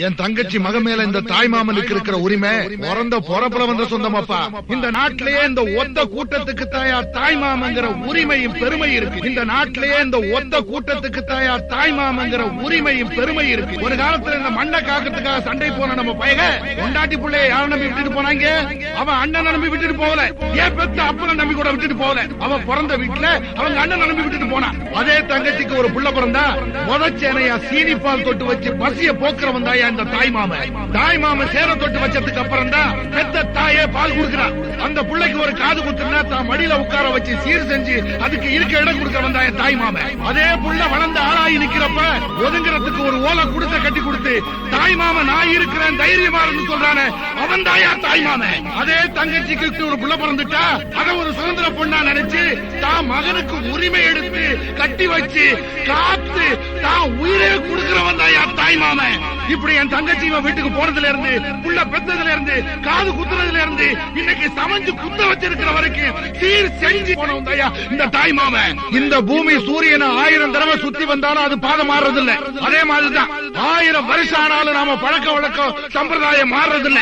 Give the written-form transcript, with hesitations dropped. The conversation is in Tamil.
என் தங்கச்சி மக மேல இந்த தாய் மாமனுக்கு இருக்கிற உரிமை பிறந்த பொறப்புல வந்த சொந்தமாப்பா. இந்த நாட்டிலேயே இந்த ஒத்த கூட்டத்துக்கு தாய் மாமங்கிற உரிமையும் பெருமை இருக்கு. இந்த நாட்டிலேயே இந்த ஒத்த கூட்டத்துக்கு தாய் மாமங்கிற உரிமையும் பெருமை இருக்கு. ஒரு காலத்துல இந்த மண்ணை காக்கிறதுக்காக சண்டை போன நம்ம பையக கொண்டாட்டி பிள்ளைய யாரை நம்பி விட்டுட்டு போனாங்க? அவன் அண்ணன் நம்பி விட்டுட்டு போகல. ஏன் பெத்த அப்பனை நம்பி கூட விட்டுட்டு போகல. அவன் பிறந்த வீட்டுல அவங்க அண்ணன் நம்பி விட்டுட்டு போனான். அதே தங்கச்சிக்கு ஒரு புள்ள பிறந்தா முதச்சேனையா சீனிப்பால் தொட்டு வச்சு பசிய போக்குறவன் தாயா இந்த தாய் மாமன் சேர தொட்டு வச்சதுக்கு அப்புறம் தான் பெத்த தாயே பால் கொடுக்கிறான். அந்த பிள்ளைக்கு ஒரு காது குத்துனா தான் மடியில உட்கார வச்சு சீர் செஞ்சு அதுக்கு இருக்க இடம் கொடுக்கிறவன் தான் தாய் மாமன். அதே புள்ள வளர்ந்து ஆளாகி நிக்கிறப்ப ஒதுங்கிறதுக்கு ஒரு ஓலை குடிசை கட்டி கொடுத்து தாய் மாமன் நான் இருக்கிறேன் தைரியமா இருந்து சொல்றானே அவன் தாயா தாய் மாமன். அதே தங்கச்சிக்கு ஒரு புள்ள பிறந்துட்டா அத ஒரு சுதந்திர பொண்ணா நினைச்சு தான் மகனுக்கு உரிமை எடுத்து கட்டி வச்சு காத்து தான் உயிரை கொடுக்கிறவன் தாயா தாய் மாமன். இப்படி என் தங்கச்சி வீட்டுக்கு போனதுல இருந்து புள்ள பெத்ததுல இருந்து காது குத்துறதுல இருந்து இன்னைக்கு சமைஞ்சு குத்த வச்சிருக்கிற வரைக்கும் சீர் செஞ்சு போனவன் தாயா இந்த தாய் மாமன். இந்த பூமி சூரியனை 1000 தடவை சுத்தி வந்தாலும் அது பாதம் மாறுறது இல்ல. அதே மாதிரிதான் 1000 வருஷம் ஆனாலும் நாம பழக்க வழக்கம் சம்பிரதாயம் மாறுறது இல்ல.